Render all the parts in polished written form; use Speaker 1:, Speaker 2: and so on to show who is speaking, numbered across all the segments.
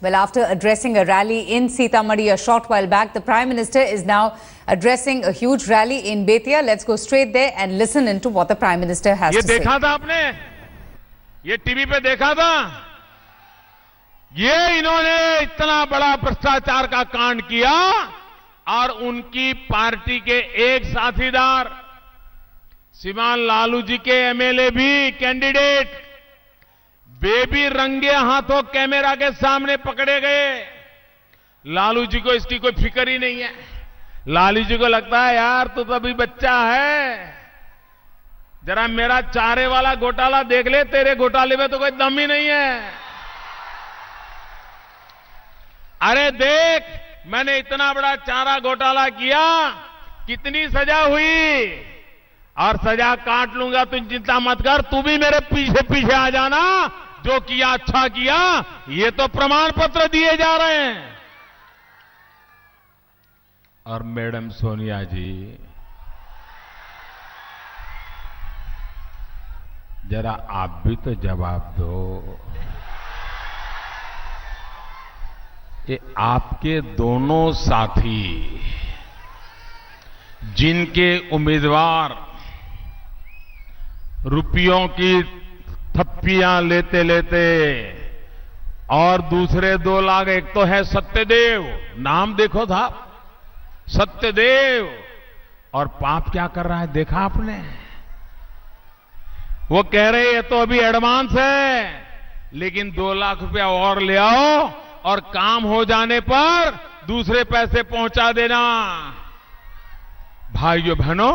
Speaker 1: Well, after addressing a rally in Sitamarhi a short while back, the Prime Minister is now addressing a huge rally in Bettiah. Let's go straight there and listen into what the Prime Minister has to say.
Speaker 2: ये देखा था आपने? ये TV पे देखा था? ये इन्होंने इतना बड़ा भ्रष्टाचार का कांड किया और उनकी पार्टी के एक साथीदार श्रीमान लालू जी के एमएलए भी कैंडिडेट वे भी रंगे हाथों कैमरा के सामने पकड़े गए। लालू जी को इसकी कोई फिक्र ही नहीं है। लालू जी को लगता है यार तू तो अभी बच्चा है, जरा मेरा चारे वाला घोटाला देख ले, तेरे घोटाले में तो कोई दम ही नहीं है। अरे देख, मैंने इतना बड़ा चारा घोटाला किया, कितनी सजा हुई, और सजा काट लूंगा, तू चिंता मत कर, तू भी मेरे पीछे पीछे आ जाना, जो किया अच्छा किया। ये तो प्रमाण पत्र दिए जा रहे हैं। और मैडम सोनिया जी, जरा आप भी तो जवाब दो। ये आपके दोनों साथी जिनके उम्मीदवार रुपयों की थप्पियां लेते लेते, और दूसरे 2 लाख, एक तो है सत्यदेव, नाम देखो था, सत्यदेव, और पाप क्या कर रहा है देखा आपने? वो कह रहे ये तो अभी एडवांस है, लेकिन 2 लाख रुपया और ले आओ और काम हो जाने पर दूसरे पैसे पहुंचा देना। भाइयों बहनों,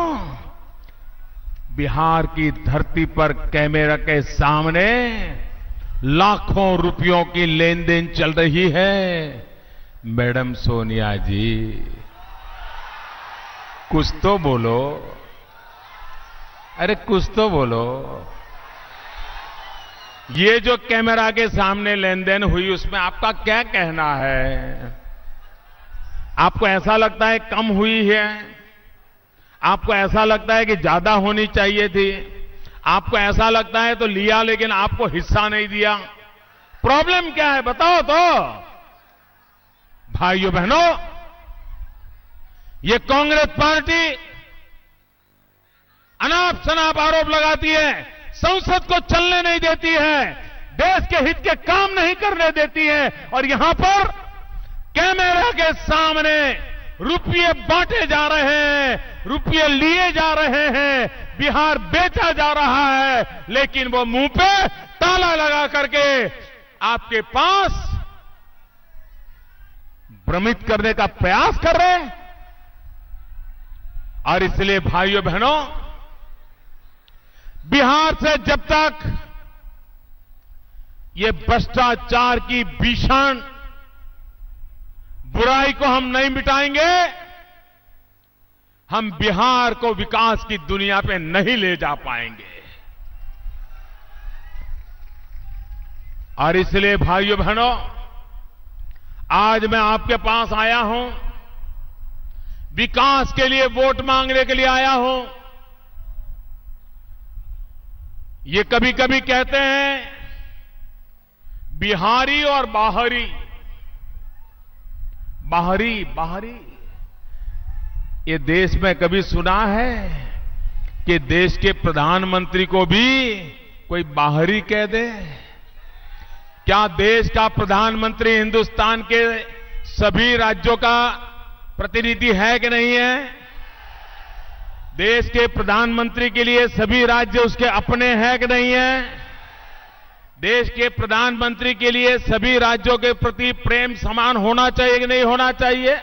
Speaker 2: बिहार की धरती पर कैमरा के सामने लाखों रुपयों की लेन देन चल रही है। मैडम सोनिया जी, कुछ तो बोलो, अरे कुछ तो बोलो। ये जो कैमरा के सामने लेन देन हुई, उसमें आपका क्या कहना है? आपको ऐसा लगता है कम हुई है? आपको ऐसा लगता है कि ज्यादा होनी चाहिए थी? आपको ऐसा लगता है तो लिया लेकिन आपको हिस्सा नहीं दिया? प्रॉब्लम क्या है बताओ तो। भाइयों बहनों, ये कांग्रेस पार्टी अनाप शनाप आरोप लगाती है, संसद को चलने नहीं देती है, देश के हित के काम नहीं करने देती है, और यहां पर कैमरा के सामने रुपये बांटे जा रहे हैं, रुपये लिए जा रहे हैं, बिहार बेचा जा रहा है, लेकिन वो मुंह पे ताला लगा करके आपके पास भ्रमित करने का प्रयास कर रहे हैं। और इसलिए भाइयों बहनों, बिहार से जब तक ये भ्रष्टाचार की भीषण बुराई को हम नहीं मिटाएंगे, हम बिहार को विकास की दुनिया पे नहीं ले जा पाएंगे। और इसलिए भाइयों बहनों, आज मैं आपके पास आया हूं, विकास के लिए वोट मांगने के लिए आया हूं। ये कभी कभी कहते हैं बिहारी और बाहरी, बाहरी बाहरी। ये देश में कभी सुना है कि देश के प्रधानमंत्री को भी कोई बाहरी कह दे? क्या देश का प्रधानमंत्री हिंदुस्तान के सभी राज्यों का प्रतिनिधि है कि नहीं है? देश के प्रधानमंत्री के लिए सभी राज्य उसके अपने हैं कि नहीं है? देश के प्रधानमंत्री के लिए सभी राज्यों के प्रति प्रेम समान होना चाहिए कि नहीं होना चाहिए?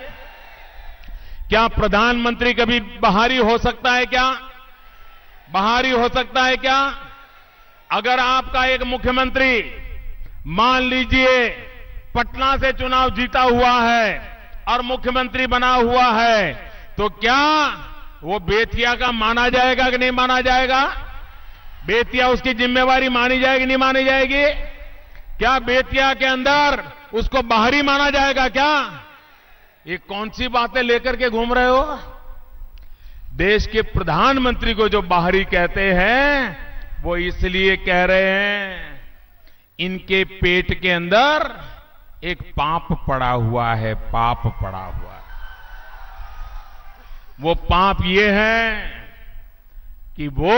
Speaker 2: क्या प्रधानमंत्री कभी बाहरी हो सकता है क्या? बाहरी हो सकता है क्या? अगर आपका एक मुख्यमंत्री मान लीजिए पटना से चुनाव जीता हुआ है और मुख्यमंत्री बना हुआ है, तो क्या वो बेतिया का माना जाएगा कि नहीं माना जाएगा? बेतिया उसकी जिम्मेवारी मानी जाएगी नहीं मानी जाएगी? क्या बेतिया के अंदर उसको बाहरी माना जाएगा क्या? ये कौन सी बातें लेकर के घूम रहे हो? देश के प्रधानमंत्री को जो बाहरी कहते हैं, वो इसलिए कह रहे हैं इनके पेट के अंदर एक पाप पड़ा हुआ है, पाप पड़ा हुआ है। वो पाप ये है कि वो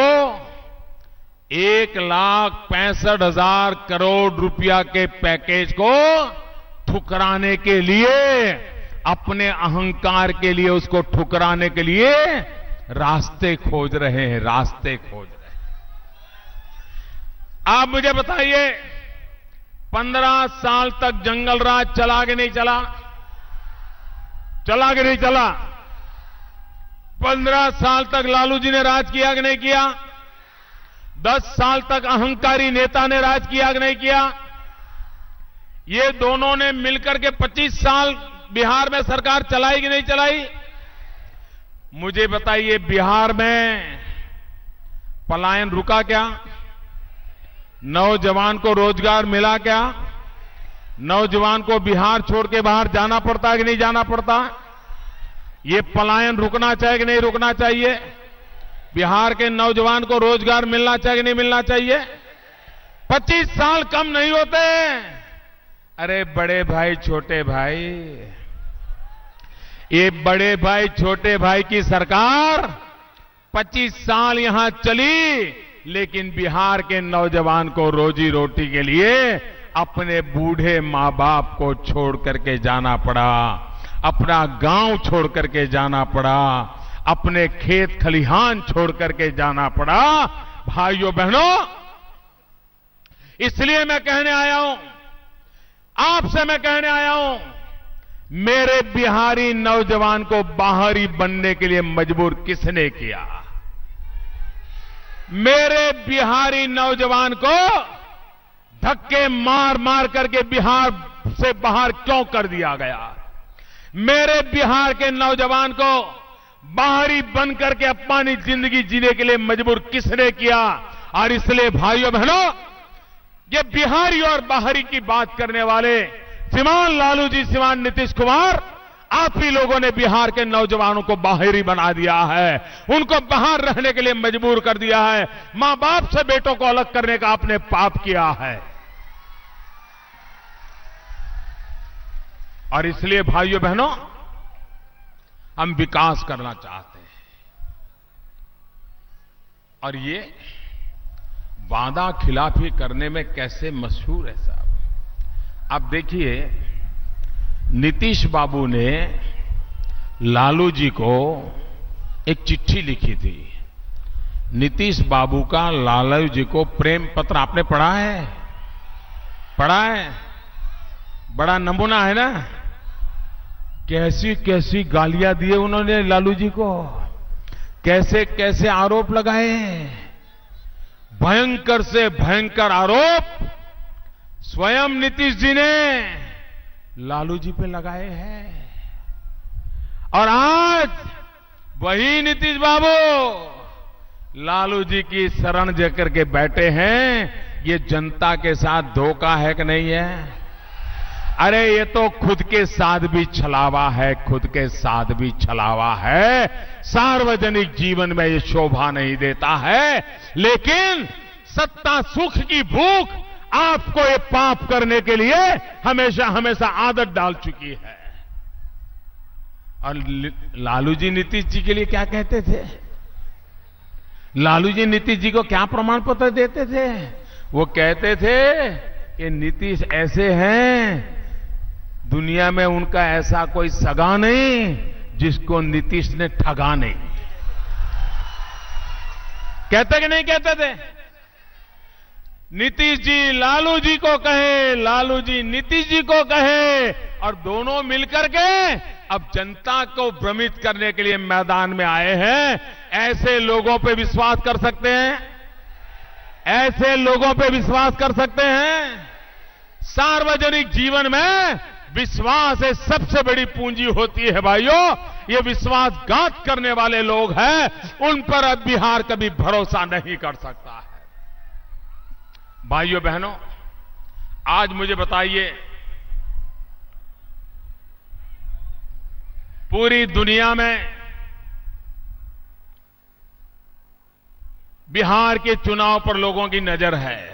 Speaker 2: 1,65,000 करोड़ रुपया के पैकेज को ठुकराने के लिए, अपने अहंकार के लिए, उसको ठुकराने के लिए रास्ते खोज रहे हैं, रास्ते खोज रहे हैं। आप मुझे बताइए, 15 साल तक जंगल राज चला कि नहीं चला? चला कि नहीं चला? 15 साल तक लालू जी ने राज किया कि नहीं किया? 10 साल तक अहंकारी नेता ने राज किया कि नहीं किया? ये दोनों ने मिलकर के 25 साल बिहार में सरकार चलाई कि नहीं चलाई? मुझे बताइए, बिहार में पलायन रुका क्या? नौजवान को रोजगार मिला क्या? नौजवान को बिहार छोड़ के बाहर जाना पड़ता है कि नहीं जाना पड़ता? ये पलायन रुकना चाहिए कि नहीं रुकना चाहिए? बिहार के नौजवान को रोजगार मिलना चाहिए कि नहीं मिलना चाहिए? 25 साल कम नहीं होते। अरे बड़े भाई छोटे भाई, ये बड़े भाई छोटे भाई की सरकार 25 साल यहां चली, लेकिन बिहार के नौजवान को रोजी रोटी के लिए अपने बूढ़े मां बाप को छोड़ करके जाना पड़ा, अपना गांव छोड़ करके जाना पड़ा, अपने खेत खलिहान छोड़ करके जाना पड़ा। भाइयों बहनों, इसलिए मैं कहने आया हूं, आपसे मैं कहने आया हूं, मेरे बिहारी नौजवान को बाहरी बनने के लिए मजबूर किसने किया? मेरे बिहारी नौजवान को धक्के मार मार करके बिहार से बाहर क्यों कर दिया गया? मेरे बिहार के नौजवान को बाहरी बन करके अपनी जिंदगी जीने के लिए मजबूर किसने किया? और इसलिए भाइयों बहनों, ये बिहारी और बाहरी की बात करने वाले श्रीमान लालू जी, श्रीमान नीतीश कुमार, आप ही लोगों ने बिहार के नौजवानों को बाहरी बना दिया है, उनको बाहर रहने के लिए मजबूर कर दिया है। मां बाप से बेटों को अलग करने का आपने पाप किया है। और इसलिए भाइयों बहनों, हम विकास करना चाहते हैं। और ये वादा खिलाफी करने में कैसे मशहूर है साहब। आप देखिए, नीतीश बाबू ने लालू जी को एक चिट्ठी लिखी थी। नीतीश बाबू का लालू जी को प्रेम पत्र आपने पढ़ा है? पढ़ा है? बड़ा नमूना है ना। कैसी कैसी गालियां दिए उन्होंने लालू जी को, कैसे कैसे आरोप लगाए, भयंकर से भयंकर आरोप स्वयं नीतीश जी ने लालू जी पे लगाए हैं। और आज वही नीतीश बाबू लालू जी की शरण लेकर के बैठे हैं। ये जनता के साथ धोखा है कि नहीं है? अरे ये तो खुद के साथ भी छलावा है, खुद के साथ भी छलावा है। सार्वजनिक जीवन में ये शोभा नहीं देता है, लेकिन सत्ता सुख की भूख आपको ये पाप करने के लिए हमेशा हमेशा आदत डाल चुकी है। और लालू जी नीतीश जी के लिए क्या कहते थे? लालू जी नीतीश जी को क्या प्रमाण पत्र देते थे? वो कहते थे कि नीतीश ऐसे हैं, दुनिया में उनका ऐसा कोई सगा नहीं जिसको नीतीश ने ठगा नहीं। कहते कि नहीं कहते थे? नीतीश जी लालू जी को कहे, लालू जी नीतीश जी को कहे, और दोनों मिलकर के अब जनता को भ्रमित करने के लिए मैदान में आए हैं। ऐसे लोगों पे विश्वास कर सकते हैं? ऐसे लोगों पे विश्वास कर सकते हैं? सार्वजनिक जीवन में विश्वास एक सबसे बड़ी पूंजी होती है भाइयों। ये विश्वासघात करने वाले लोग हैं, उन पर अब बिहार कभी भरोसा नहीं कर सकता है। भाइयों बहनों, आज मुझे बताइए, पूरी दुनिया में बिहार के चुनाव पर लोगों की नजर है।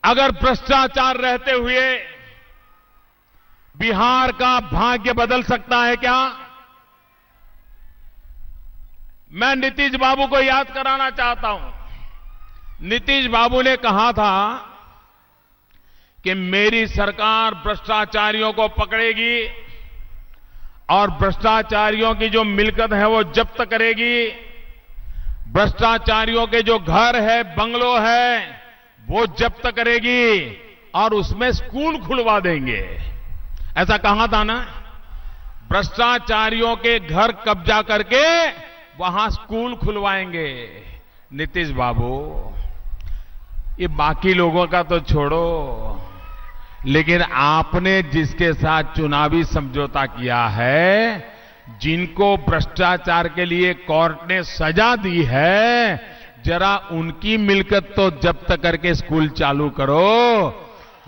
Speaker 2: अगर भ्रष्टाचार रहते हुए बिहार का भाग्य बदल सकता है क्या? मैं नीतीश बाबू को याद कराना चाहता हूं। नीतीश बाबू ने कहा था कि मेरी सरकार भ्रष्टाचारियों को पकड़ेगी और भ्रष्टाचारियों की जो मिलकत है वो जब्त करेगी, भ्रष्टाचारियों के जो घर है, बंगलो है, वो जब्त करेगी और उसमें स्कूल खुलवा देंगे। ऐसा कहा था ना? भ्रष्टाचारियों के घर कब्जा करके वहां स्कूल खुलवाएंगे। नीतीश बाबू, ये बाकी लोगों का तो छोड़ो, लेकिन आपने जिसके साथ चुनावी समझौता किया है, जिनको भ्रष्टाचार के लिए कोर्ट ने सजा दी है, जरा उनकी मिलकत तो जब्त करके स्कूल चालू करो।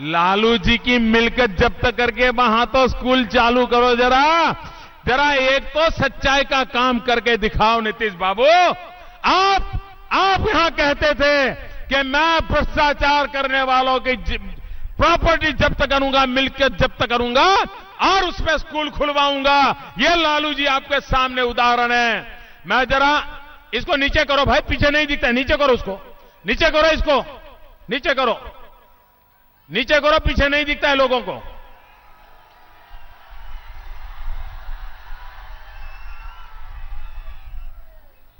Speaker 2: लालू जी की मिलकत जब्त करके वहां तो स्कूल चालू करो। जरा एक तो सच्चाई का काम करके दिखाओ। नीतीश बाबू, आप यहां कहते थे कि मैं भ्रष्टाचार करने वालों की प्रॉपर्टी जब्त करूंगा, मिलकत जब्त करूंगा और उसमें स्कूल खुलवाऊंगा। ये लालू जी आपके सामने उदाहरण है। मैं जरा इसको नीचे करो भाई, पीछे नहीं दिखता, नीचे करो उसको, नीचे करो इसको, नीचे करो, नीचे करो, पीछे नहीं दिखता है लोगों को।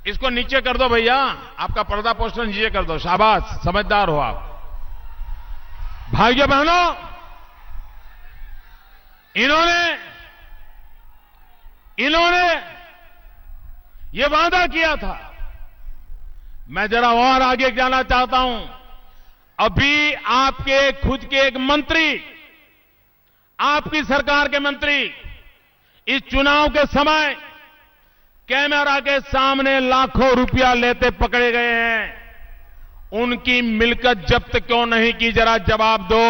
Speaker 2: इसको नीचे कर दो भैया, आपका पर्दा पोस्टर नीचे कर दो। शाबाश, समझदार हो आप। भाइयों बहनों, इन्होंने ये वादा किया था। मैं जरा और आगे जाना चाहता हूं। अभी आपके खुद के एक मंत्री, आपकी सरकार के मंत्री इस चुनाव के समय कैमरा के सामने लाखों रुपया लेते पकड़े गए हैं। उनकी मिलकत जब्त क्यों नहीं की? जरा जवाब दो।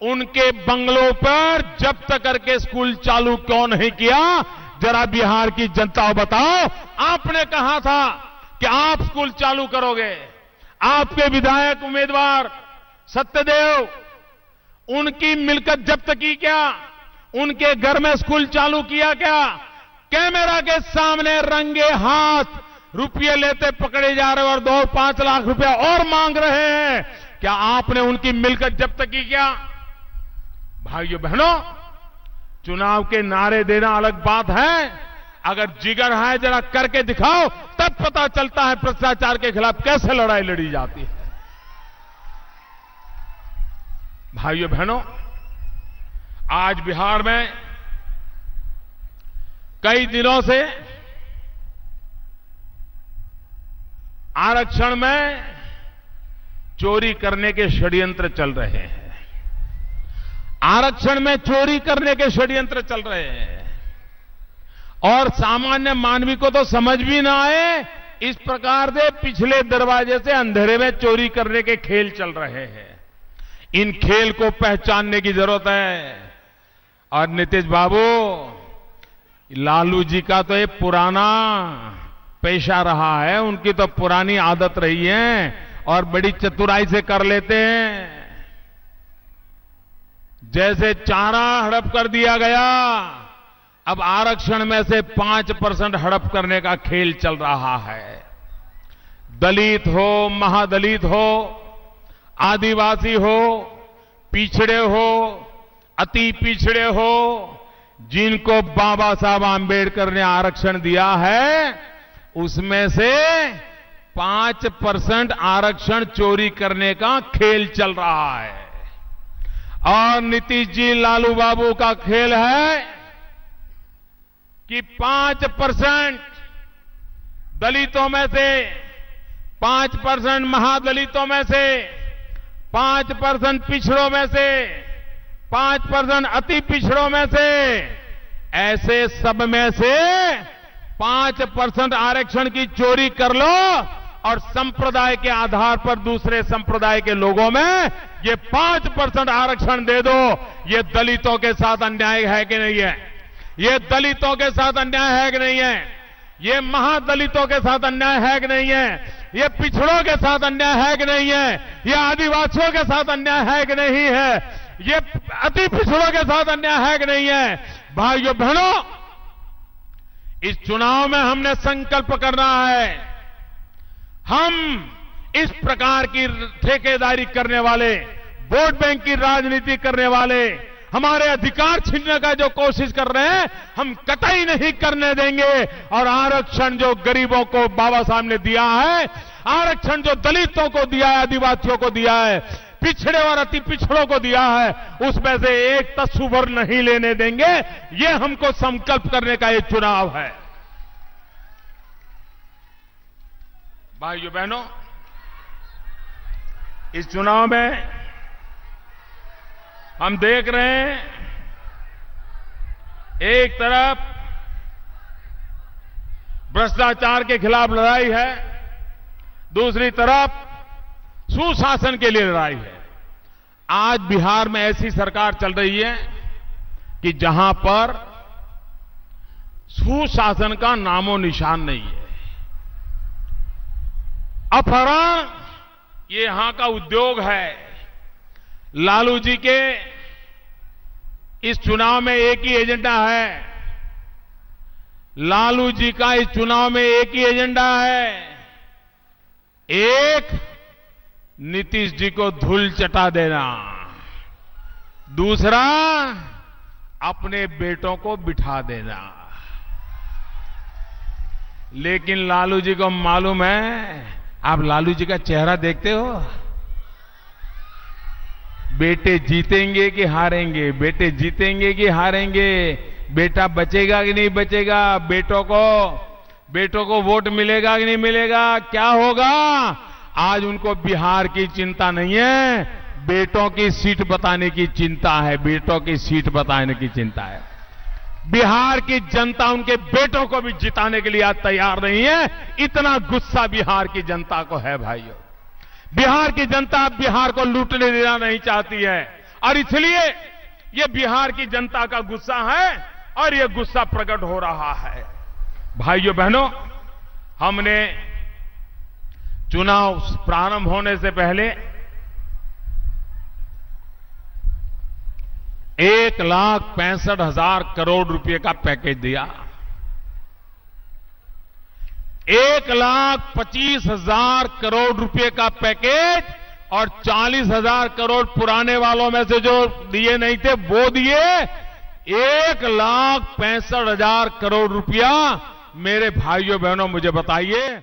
Speaker 2: उनके बंगलों पर जब्त करके स्कूल चालू क्यों नहीं किया? जरा बिहार की जनता को बताओ। आपने कहा था कि आप स्कूल चालू करोगे। आपके विधायक उम्मीदवार सत्यदेव, उनकी मिलकत जब्त की क्या? उनके घर में स्कूल चालू किया क्या? कैमरा के सामने रंगे हाथ रुपये लेते पकड़े जा रहे और 2-5 लाख रुपया और मांग रहे हैं। क्या आपने उनकी मिलकत जब्त की क्या? भाइयों बहनों, चुनाव के नारे देना अलग बात है, अगर जिगर है जरा करके दिखाओ, तब पता चलता है भ्रष्टाचार के खिलाफ कैसे लड़ाई लड़ी जाती है। भाइयों बहनों, आज बिहार में कई दिनों से आरक्षण में चोरी करने के षड्यंत्र चल रहे हैं। आरक्षण में चोरी करने के षड्यंत्र चल रहे हैं और सामान्य मानवी को तो समझ भी ना आए, इस प्रकार से पिछले दरवाजे से अंधेरे में चोरी करने के खेल चल रहे हैं। इन खेल को पहचानने की जरूरत है। और नीतीश बाबू, लालू जी का तो ये पुराना पेशा रहा है, उनकी तो पुरानी आदत रही है और बड़ी चतुराई से कर लेते हैं। जैसे चारा हड़प कर दिया गया, अब आरक्षण में से 5% हड़प करने का खेल चल रहा है। दलित हो, महादलित हो, आदिवासी हो, पिछड़े हो, अति पिछड़े हो, जिनको बाबा साहब आंबेडकर ने आरक्षण दिया है, उसमें से 5% आरक्षण चोरी करने का खेल चल रहा है। और नीतीश जी, लालू बाबू का खेल है कि 5% दलितों में से, 5% महादलितों में से, 5% पिछड़ों में से, 5% अति पिछड़ों में से, ऐसे सब में से 5% आरक्षण की चोरी कर लो और संप्रदाय के आधार पर दूसरे संप्रदाय के लोगों में ये 5% आरक्षण दे दो। ये दलितों के साथ अन्याय है कि नहीं है? ये दलितों के साथ अन्याय है कि नहीं है? ये महादलितों के साथ अन्याय है कि नहीं है? ये पिछड़ों के साथ अन्याय है कि नहीं है, ये आदिवासियों के साथ अन्याय है कि नहीं है, ये अति पिछड़ों के साथ अन्याय है कि नहीं है। भाइयों बहनों, इस चुनाव में हमने संकल्प करना है, हम इस प्रकार की ठेकेदारी करने वाले, वोट बैंक की राजनीति करने वाले, हमारे अधिकार छीनने का जो कोशिश कर रहे हैं, हम कतई नहीं करने देंगे। और आरक्षण जो गरीबों को बाबा साहब ने दिया है, आरक्षण जो दलितों को दिया है, आदिवासियों को दिया है, पिछड़े और अति पिछड़ों को दिया है, उसमें से एक तस्सु भर नहीं लेने देंगे। ये हमको संकल्प करने का एक चुनाव है। भाइयों बहनों, इस चुनाव में हम देख रहे हैं, एक तरफ भ्रष्टाचार के खिलाफ लड़ाई है, दूसरी तरफ सुशासन के लिए लड़ाई है। आज बिहार में ऐसी सरकार चल रही है कि जहां पर सुशासन का नामो निशान नहीं है। अपहरण ये यहां का उद्योग है। लालू जी के इस चुनाव में एक ही एजेंडा है, लालू जी का इस चुनाव में एक ही एजेंडा है, एक नीतीश जी को धूल चटा देना, दूसरा अपने बेटों को बिठा देना। लेकिन लालू जी को मालूम है, आप लालू जी का चेहरा देखते हो, बेटे जीतेंगे कि हारेंगे, बेटे जीतेंगे कि हारेंगे, बेटा बचेगा कि नहीं बचेगा, बेटों को वोट मिलेगा कि नहीं मिलेगा, क्या होगा। आज उनको बिहार की चिंता नहीं है, बेटों की सीट बताने की चिंता है, बेटों की सीट बताने की चिंता है। बिहार की जनता उनके बेटों को भी जिताने के लिए आज तैयार नहीं है। इतना गुस्सा बिहार की जनता को है। भाइयों, बिहार की जनता बिहार को लूटने देना नहीं चाहती है, और इसलिए ये बिहार की जनता का गुस्सा है और ये गुस्सा प्रकट हो रहा है। भाइयों बहनों, हमने चुनाव प्रारंभ होने से पहले 1,65,000 करोड़ रुपए का पैकेज दिया। 1,25,000 करोड़ रुपए का पैकेज और 40,000 करोड़ पुराने वालों में से जो दिए नहीं थे वो दिए। 1,65,000 करोड़ रुपया। मेरे भाइयों बहनों, मुझे बताइए,